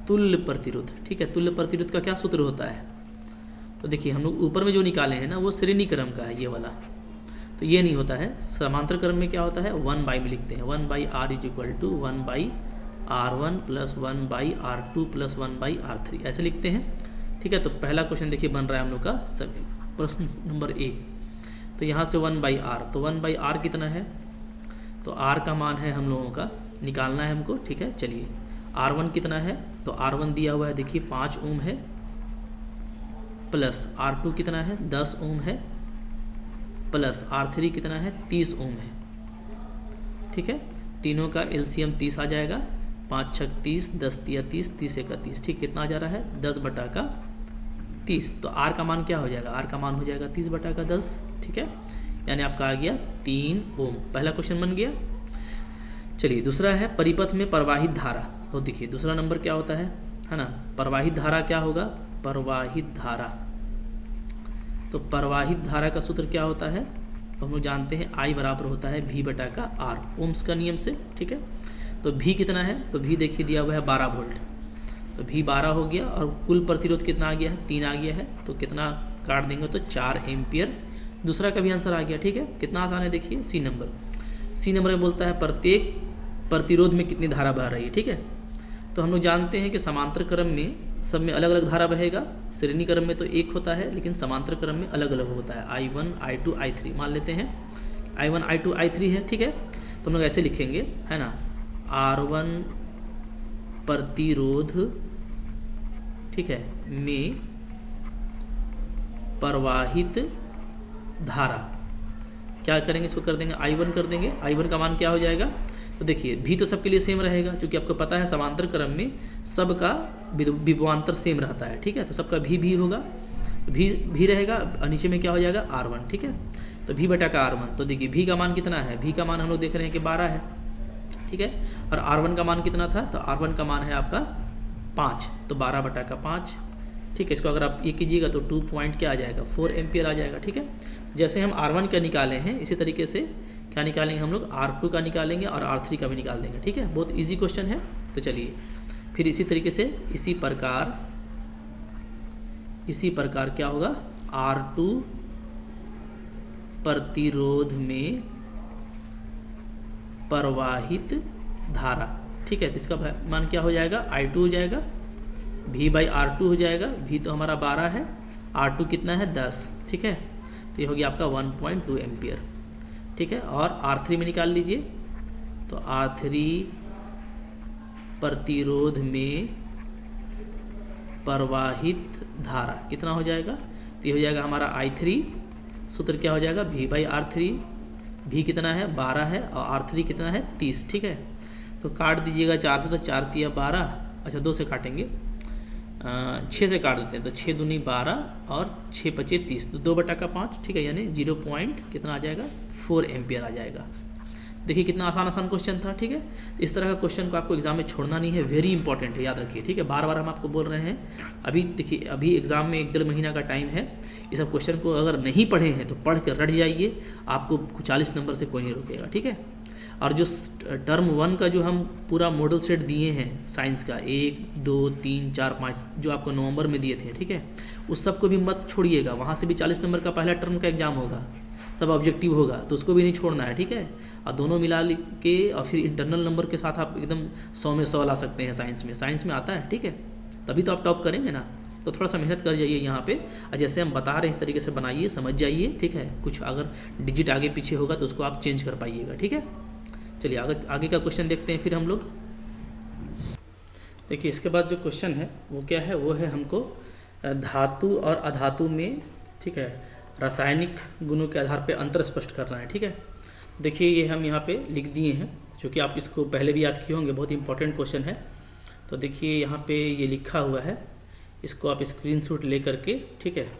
तुल्य प्रतिरोध, ठीक है। तुल्य प्रतिरोध का क्या सूत्र होता है, तो देखिए हम लोग ऊपर में जो निकाले हैं ना वो श्रेणी क्रम का है, ये वाला, तो ये नहीं होता है। समांतर क्रम में क्या होता है, 1/, में लिखते हैं 1/r equal to 1/r1 plus 1/r2 plus 1/r3, ऐसे लिखते हैं, ठीक है। तो पहला क्वेश्चन देखिए बन रहा है हम लोग का सभी प्रश्न नंबर 1। तो यहाँ से 1/r, तो 1/r कितना है, तो r का मान है हम लोगों का निकालना है हमको, ठीक है। चलिए R1 कितना है, तो R1 दिया हुआ है देखिए 5 ओम है, प्लस R2 कितना है 10 ओम है, प्लस R3 कितना है 30 ओम है, ठीक है। तीनों का एलसीएम 30 आ जाएगा, 5 6 30, 10 तिया 30, 30 1 30, ठीक, कितना आ जा रहा है 10/30। तो R का मान क्या हो जाएगा, R का मान हो जाएगा 30/10, ठीक है, यानी आपका आ गया 3 ओम। पहला क्वेश्चन बन गया। चलिए दूसरा है परिपथ में प्रवाहित धारा। तो देखिए दूसरा नंबर क्या होता है ना, प्रवाहित धारा क्या होगा, प्रवाहित धारा, तो प्रवाहित धारा का सूत्र क्या होता है, तो हम लोग जानते हैं I बराबर होता है V/R, ओम्स का नियम से, ठीक है। तो V कितना है, तो V देखिए दिया हुआ है 12 वोल्ट, तो V 12 हो गया और कुल प्रतिरोध कितना आ गया है 3 आ गया है, तो कितना काट देंगे तो 4 एम्पियर। दूसरा का भी आंसर आ गया, ठीक है, कितना आसान है देखिए। सी नंबर में बोलता है प्रत्येक प्रतिरोध में कितनी धारा बह रही है, ठीक है। तो हम लोग जानते हैं कि समांतर क्रम में सब में अलग अलग धारा बहेगा, श्रेणी क्रम में तो एक होता है, लेकिन समांतर क्रम में अलग अलग होता है, I1 I2 I3 मान लेते हैं, I1 I2 I3 है, ठीक है। तो हम लोग ऐसे लिखेंगे, है ना, R1 प्रतिरोध, ठीक है, में प्रवाहित धारा, क्या करेंगे इसको कर देंगे I1 कर देंगे। I1 का मान क्या हो जाएगा, तो देखिए भी तो सबके लिए सेम रहेगा, क्योंकि आपको पता है समांतर क्रम में सबका विभवांतर सेम रहता है, ठीक है। तो सबका भी होगा, भी रहेगा, नीचे में क्या हो जाएगा R1, ठीक है। तो V/R1, तो देखिए V का मान कितना है, V का मान हम लोग देख रहे हैं कि 12 है, ठीक है, और R1 का मान कितना था, तो R1 का मान है आपका 5, तो 12/5, ठीक है। इसको अगर आप ये कीजिएगा तो 2 पॉइंट क्या आ जाएगा 4 एम्पियर आ जाएगा, ठीक है। जैसे हम R1 का निकाले हैं इसी तरीके से क्या निकालेंगे हम लोग R2 का निकालेंगे और R3 का भी निकाल देंगे, ठीक है। बहुत इजी क्वेश्चन है। तो चलिए फिर इसी तरीके से इसी प्रकार क्या होगा, R2 प्रतिरोध में प्रवाहित धारा, ठीक है। तो इसका मान क्या हो जाएगा, I2 हो जाएगा, V/R2 हो जाएगा, V तो हमारा 12 है, R2 कितना है 10, ठीक है। तो ये हो गया आपका 1.2 एम्पियर, ठीक है। और R3 में निकाल लीजिए, तो R3 प्रतिरोध में प्रवाहित धारा कितना हो जाएगा, तो ये हो जाएगा हमारा I3, सूत्र क्या हो जाएगा V/R3, V कितना है 12 है और R3 कितना है 30, ठीक है। तो काट दीजिएगा 4 से, तो 4 तिया 12, अच्छा 2 से काटेंगे, 6 से काट देते हैं, तो 6 दूनी 12 और 6 पचे 30, तो 2/5, ठीक है, यानी 0 पॉइंट कितना आ जाएगा 4 एम्पियर आ जाएगा। देखिए कितना आसान क्वेश्चन था, ठीक है। इस तरह का क्वेश्चन को आपको एग्जाम में छोड़ना नहीं है, वेरी इंपॉर्टेंट है, याद रखिए, ठीक है। बार बार हम आपको बोल रहे हैं, अभी देखिए अभी एग्जाम में 1-1.5 महीना का टाइम है, इस सब क्वेश्चन को अगर नहीं पढ़े हैं तो पढ़ कर रट जाइए, आपको 40 नंबर से कोई नहीं रोकेगा, ठीक है। और जो टर्म 1 का जो हम पूरा मॉडल सेट दिए हैं साइंस का 1 2 3 4 5 जो आपको नवंबर में दिए थे, ठीक है, उस सब को भी मत छोड़िएगा, वहाँ से भी 40 नंबर का पहला टर्म का एग्जाम होगा, सब ऑब्जेक्टिव होगा, तो उसको भी नहीं छोड़ना है, ठीक है। और दोनों मिला के और फिर इंटरनल नंबर के साथ आप एकदम 100 में 100 ला सकते हैं साइंस में आता है, ठीक है, तभी तो आप टॉप करेंगे ना। तो थोड़ा सा मेहनत कर जाइए यहाँ पे, और जैसे हम बता रहे हैं इस तरीके से बनाइए, समझ जाइए, ठीक है। कुछ अगर डिजिट आगे पीछे होगा तो उसको आप चेंज कर पाइएगा, ठीक है। चलिए आगे का क्वेश्चन देखते हैं फिर हम लोग। देखिए इसके बाद जो क्वेश्चन है वो क्या है, वो है हमको धातु और अधातु में, ठीक है, रासायनिक गुणों के आधार पे अंतर स्पष्ट करना है। ठीक है, देखिए ये हम यहाँ पे लिख दिए हैं, क्योंकि आप इसको पहले भी याद किए होंगे, बहुत इंपॉर्टेंट क्वेश्चन है। तो देखिए यहाँ पे ये लिखा हुआ है, इसको आप स्क्रीनशॉट ले करके, ठीक है,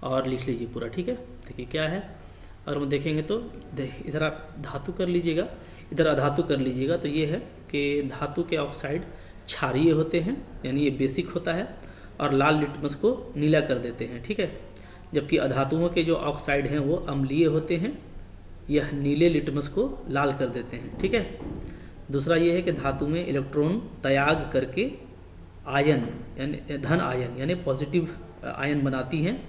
और लिख लीजिए पूरा। ठीक है, देखिए क्या है, और हम देखेंगे तो इधर आप धातु कर लीजिएगा, इधर अधातु कर लीजिएगा। तो ये है कि धातु के ऑक्साइड क्षारीय होते हैं, यानी ये बेसिक होता है, और लाल लिटमस को नीला कर देते हैं। ठीक है, जबकि अधातुओं के जो ऑक्साइड हैं वो अम्लीय होते हैं, यह नीले लिटमस को लाल कर देते हैं। ठीक है, दूसरा ये है कि धातु में इलेक्ट्रॉन त्याग करके आयन यानी धन आयन यानी पॉजिटिव आयन बनाती हैं,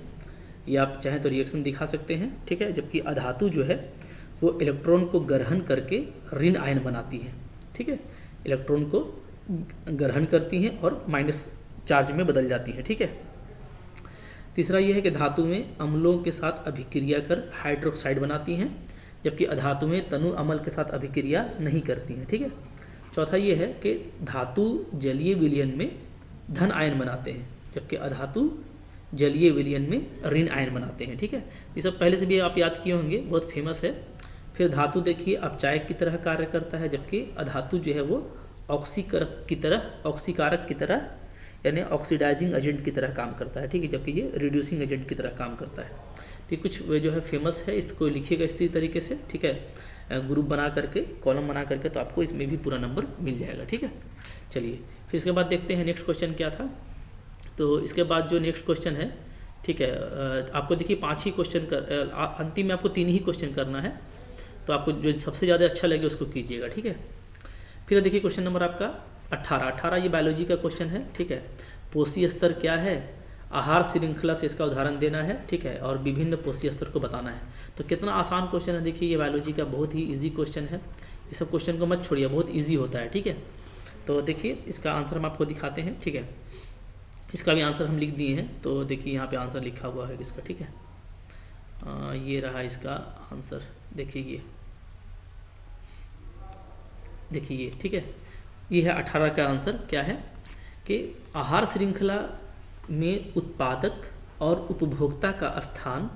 या आप चाहें तो रिएक्शन दिखा सकते हैं। ठीक है, जबकि अधातु जो है वो इलेक्ट्रॉन को ग्रहण करके ऋण आयन बनाती है। ठीक है, इलेक्ट्रॉन को ग्रहण करती हैं और माइनस चार्ज में बदल जाती हैं। ठीक है, तीसरा यह है कि धातु में अम्लों के साथ अभिक्रिया कर हाइड्रोक्साइड बनाती हैं, जबकि अधातु में तनु अम्ल के साथ अभिक्रिया नहीं करती हैं। ठीक है, चौथा यह है कि धातु जलीय विलयन में धन आयन बनाते हैं, जबकि अधातु जलीय विलयन में ऋण आयन बनाते हैं। ठीक है, ये सब पहले से भी आप याद किए होंगे, बहुत फेमस है। फिर धातु देखिए अपचायक की तरह कार्य करता है, जबकि अधातु जो है वो ऑक्सीकारक की तरह यानी ऑक्सीडाइजिंग एजेंट की तरह काम करता है। ठीक है, जबकि ये रिड्यूसिंग एजेंट की तरह काम करता है। तो ये कुछ जो है फेमस है, इसको लिखिएगा इसी तरीके से। ठीक है, ग्रुप बना करके, कॉलम बना करके, तो आपको इसमें भी पूरा नंबर मिल जाएगा। ठीक है, चलिए फिर इसके बाद देखते हैं नेक्स्ट क्वेश्चन क्या था। तो इसके बाद जो नेक्स्ट क्वेश्चन है, ठीक है, आपको देखिए 5 ही क्वेश्चन कर, अंतिम में आपको 3 ही क्वेश्चन करना है, तो आपको जो सबसे ज़्यादा अच्छा लगे उसको कीजिएगा। ठीक है, फिर देखिए क्वेश्चन नंबर आपका 18 ये बायोलॉजी का क्वेश्चन है। ठीक है, पोषी स्तर क्या है, आहार श्रृंखला से इसका उदाहरण देना है। ठीक है, और विभिन्न पोषी स्तर को बताना है। तो कितना आसान क्वेश्चन है, देखिए ये बायोलॉजी का बहुत ही ईजी क्वेश्चन है। ये सब क्वेश्चन को मत छोड़िए, बहुत ईजी होता है। ठीक है, तो देखिए इसका आंसर हम आपको दिखाते हैं। ठीक है, इसका भी आंसर हम लिख दिए हैं, तो देखिए यहाँ पे आंसर लिखा हुआ है इसका। ठीक है, ये रहा इसका आंसर, देखिए ये देखिए ये। ठीक है, ये है 18 का आंसर। क्या है कि आहार श्रृंखला में उत्पादक और उपभोक्ता का स्थान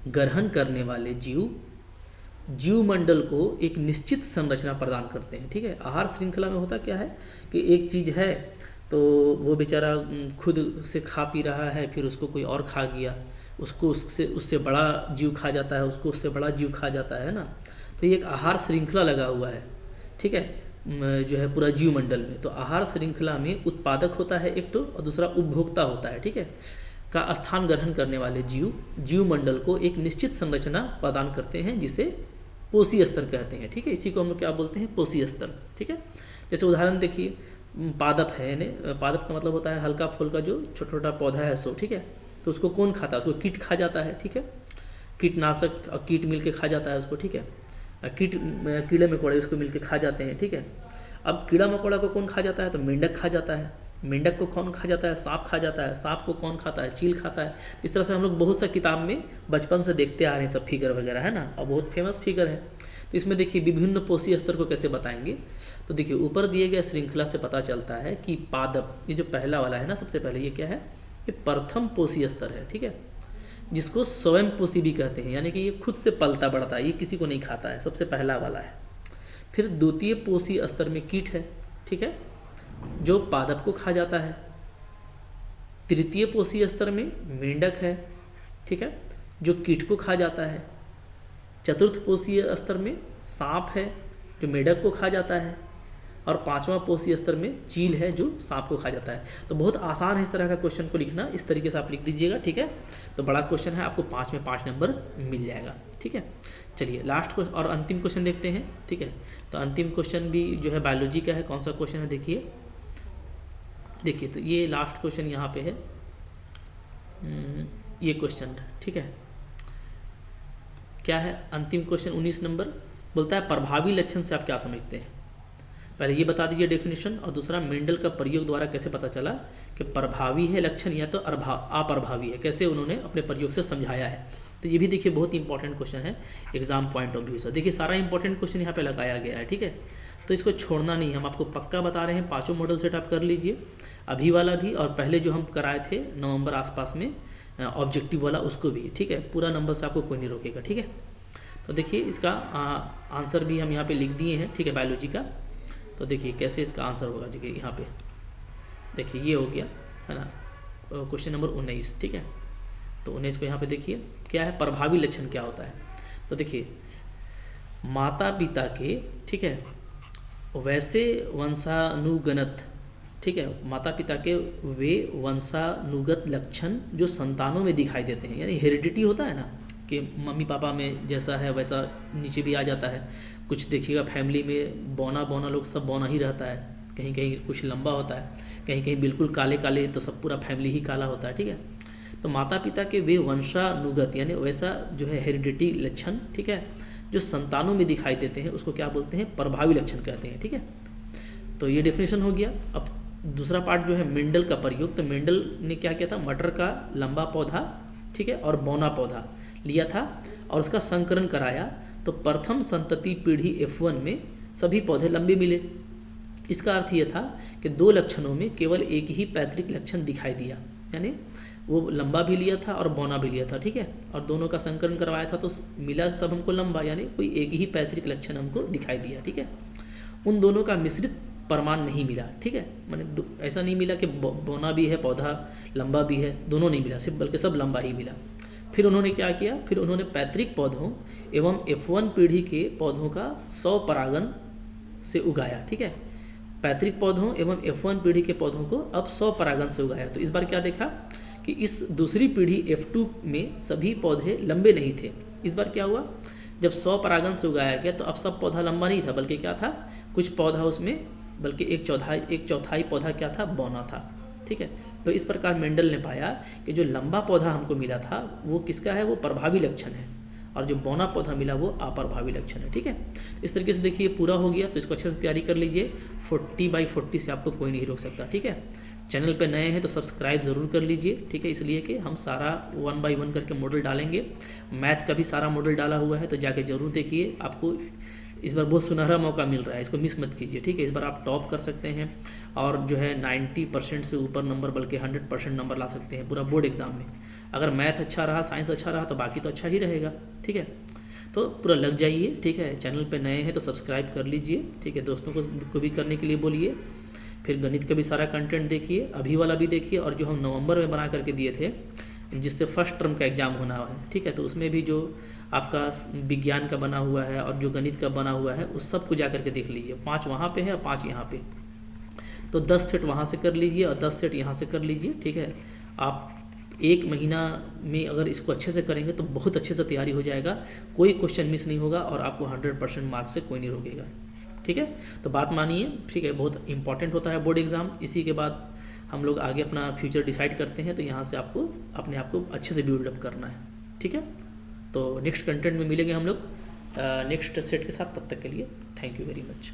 ग्रहण करने वाले जीव मंडल को एक निश्चित संरचना प्रदान करते हैं। ठीक है, आहार श्रृंखला में होता क्या है कि एक चीज़ है तो वो बेचारा खुद से खा पी रहा है, फिर उसको कोई और खा गया, उसको उससे बड़ा जीव खा जाता है, उसको उससे बड़ा जीव खा जाता है ना। तो ये एक आहार श्रृंखला लगा हुआ है। ठीक है, जो है पूरा जीव मंडल में। तो आहार श्रृंखला में उत्पादक होता है एक तो, और दूसरा उपभोक्ता होता है। ठीक है, का स्थान ग्रहण करने वाले जीव मंडल को एक निश्चित संरचना प्रदान करते हैं, जिसे पोषी स्तर कहते हैं। ठीक है, इसी को हम लोग क्या बोलते हैं, पोषी स्तर। ठीक है, जैसे उदाहरण देखिए, पादप है, यानी पादप का मतलब होता है हल्का फुल्का जो छोटा छोटा पौधा है सो। ठीक है, तो उसको कौन खाता है, उसको कीट खा जाता है। ठीक है, कीटनाशक और कीट मिल के खा जाता है उसको। ठीक है, कीड़े मकोड़े उसको मिल के खा जाते हैं। ठीक है, अब कीड़ा मकोड़ा को कौन खा जाता है, तो मेंढक खा जाता है। मेंढक को कौन खा जाता है, सांप खा जाता है। सांप को कौन खाता है, चील खाता है। इस तरह से हम लोग बहुत सा किताब में बचपन से देखते आ रहे हैं, सब फिगर वगैरह है ना, और बहुत फेमस फिगर है। तो इसमें देखिए विभिन्न पोषी स्तर को कैसे बताएंगे। तो देखिए ऊपर दिए गए श्रृंखला से पता चलता है कि पादप, ये जो पहला वाला है ना, सबसे पहले ये क्या है, ये प्रथम पोषी स्तर है। ठीक है, जिसको स्वयं पोषी भी कहते हैं, यानी कि ये खुद से पलता बढ़ता है, ये किसी को नहीं खाता है, सबसे पहला वाला है। फिर द्वितीय पोषी स्तर में कीट है। ठीक है, जो पादप को खा जाता है। तृतीय पोषी स्तर में मेंढक है। ठीक है, जो कीट को खा जाता है। चतुर्थ पोषीय स्तर में सांप है, जो मेंढक को खा जाता है। और 5वां पोषीय स्तर में चील है, जो सांप को खा जाता है। तो बहुत आसान है इस तरह का क्वेश्चन को लिखना, इस तरीके से आप लिख दीजिएगा। ठीक है, तो बड़ा क्वेश्चन है, आपको 5 में 5 नंबर मिल जाएगा। ठीक है, चलिए लास्ट और अंतिम क्वेश्चन देखते हैं। ठीक है, तो अंतिम क्वेश्चन भी जो है बायोलॉजी का है। कौन सा क्वेश्चन है देखिए, तो ये लास्ट क्वेश्चन यहाँ पे है, ये क्वेश्चन। ठीक है, क्या है अंतिम क्वेश्चन 19 नंबर, बोलता है प्रभावी लक्षण से आप क्या समझते हैं। पहले ये बता दीजिए डेफिनेशन, और दूसरा मेंडल का प्रयोग द्वारा कैसे पता चला कि प्रभावी है लक्षण या तो अप्रभावी है, कैसे उन्होंने अपने प्रयोग से समझाया है। तो ये भी देखिए बहुत इंपॉर्टेंट क्वेश्चन है एग्जाम पॉइंट ऑफ व्यू से। देखिए सारा इंपॉर्टेंट क्वेश्चन यहाँ पे लगाया गया है। ठीक है, तो इसको छोड़ना नहीं, हम आपको पक्का बता रहे हैं। 5 मॉडल सेट आप कर लीजिए, अभी वाला भी और पहले जो हम कराए थे नवंबर आसपास में ऑब्जेक्टिव वाला उसको भी, ठीक है। पूरा नंबर से आपको कोई नहीं रोकेगा, ठीक है। तो देखिए इसका आंसर भी हम यहाँ पे लिख दिए हैं, ठीक है, बायोलॉजी का। तो देखिए कैसे इसका आंसर होगा, देखिए यहाँ पे देखिए ये हो गया है ना, क्वेश्चन नंबर 19, ठीक है। तो 19 को यहाँ पे देखिए क्या है, प्रभावी लक्षण क्या होता है। तो देखिए माता पिता के, ठीक है, वैसे वंशानुगणत, ठीक है, माता पिता के वे वंशानुगत लक्षण जो संतानों में दिखाई देते हैं, यानी हेरिडिटी होता है ना कि मम्मी पापा में जैसा है वैसा नीचे भी आ जाता है। कुछ देखिएगा फैमिली में बौना बौना लोग सब बौना ही रहता है, कहीं कहीं कुछ लंबा होता है, कहीं कहीं बिल्कुल काले काले, तो सब पूरा फैमिली ही काला होता है, ठीक है। तो माता पिता के वे वंशानुगत यानी वैसा जो है हेरिडिटी लक्षण, ठीक है, जो संतानों में दिखाई देते हैं उसको क्या बोलते हैं, प्रभावी लक्षण कहते हैं, ठीक है। तो ये डेफिनेशन हो गया। अब दूसरा पार्ट जो है मेंडल का प्रयोग। तो मेंडल ने क्या किया था, मटर का लंबा पौधा, ठीक है, और बौना पौधा लिया था और उसका संकरण कराया। तो प्रथम संतति पीढ़ी F1 में सभी पौधे लंबे मिले। इसका अर्थ यह था कि दो लक्षणों में केवल एक ही पैतृक लक्षण दिखाई दिया, यानी वो लंबा भी लिया था और बौना भी लिया था, ठीक है, और दोनों का संकरण करवाया था तो मिला सब हमको लंबा, यानी कोई एक ही पैतृक लक्षण हमको दिखाई दिया, ठीक है। उन दोनों का मिश्रित प्रमाण नहीं मिला, ठीक है, माने ऐसा नहीं मिला कि बौना भी है पौधा लंबा भी है, दोनों नहीं मिला, सिर्फ बल्कि सब लंबा ही मिला। फिर उन्होंने क्या किया, फिर उन्होंने पैतृक पौधों एवं F1 पीढ़ी के पौधों का 100 परागण से उगाया, ठीक है। पैतृक पौधों एवं F1 पीढ़ी के पौधों को अब 100 परागण से उगाया। तो इस बार क्या देखा कि इस दूसरी पीढ़ी F2 में सभी पौधे लंबे नहीं थे। इस बार क्या हुआ, जब 100 परागण से उगाया गया तो अब सब पौधा लंबा नहीं था, बल्कि क्या था, कुछ पौधा उसमें, बल्कि एक चौथाई पौधा क्या था, बौना था, ठीक है। तो इस प्रकार मेंडल ने पाया कि जो लंबा पौधा हमको मिला था वो किसका है, वो प्रभावी लक्षण है, और जो बौना पौधा मिला वो अप्रभावी लक्षण है, ठीक है। इस तरीके से देखिए पूरा हो गया। तो इसको अच्छे से तैयारी कर लीजिए, 40/40 से आपको कोई नहीं रोक सकता, ठीक है। चैनल पे नए हैं तो सब्सक्राइब ज़रूर कर लीजिए, ठीक है, इसलिए कि हम सारा 1 बाय 1 करके मॉडल डालेंगे। मैथ का भी सारा मॉडल डाला हुआ है, तो जाके ज़रूर देखिए, आपको इस बार बहुत सुनहरा मौका मिल रहा है, इसको मिस मत कीजिए, ठीक है। इस बार आप टॉप कर सकते हैं और जो है 90% से ऊपर नंबर, बल्कि 100% नंबर ला सकते हैं पूरा बोर्ड एग्जाम में। अगर मैथ अच्छा रहा, साइंस अच्छा रहा तो बाकी तो अच्छा ही रहेगा, ठीक है। तो पूरा लग जाइए, ठीक है। चैनल पे नए हैं तो सब्सक्राइब कर लीजिए, ठीक है, दोस्तों को भी करने के लिए बोलिए। फिर गणित का भी सारा कंटेंट देखिए, अभी वाला भी देखिए, और जो हम नवंबर में बना करके दिए थे जिससे फर्स्ट टर्म का एग्ज़ाम होना है, ठीक है, तो उसमें भी जो आपका विज्ञान का बना हुआ है और जो गणित का बना हुआ है उस सब को जा करके देख लीजिए। 5 वहाँ पे है और 5 यहाँ पे, तो 10 सेट वहाँ से कर लीजिए और 10 सेट यहाँ से कर लीजिए, ठीक है। आप 1 महीना में अगर इसको अच्छे से करेंगे तो बहुत अच्छे से तैयारी हो जाएगा, कोई क्वेश्चन मिस नहीं होगा और आपको 100% मार्क्स से कोई नहीं रोकेगा, ठीक है। तो बात मानिए, ठीक है, बहुत इंपॉर्टेंट होता है बोर्ड एग्ज़ाम। इसी के बाद हम लोग आगे अपना फ्यूचर डिसाइड करते हैं, तो यहाँ से आपको अपने आप को अच्छे से बिल्डअप करना है, ठीक है। तो नेक्स्ट कंटेंट में मिलेंगे हम लोग नेक्स्ट सेट के साथ, तब तक के लिए थैंक यू वेरी मच।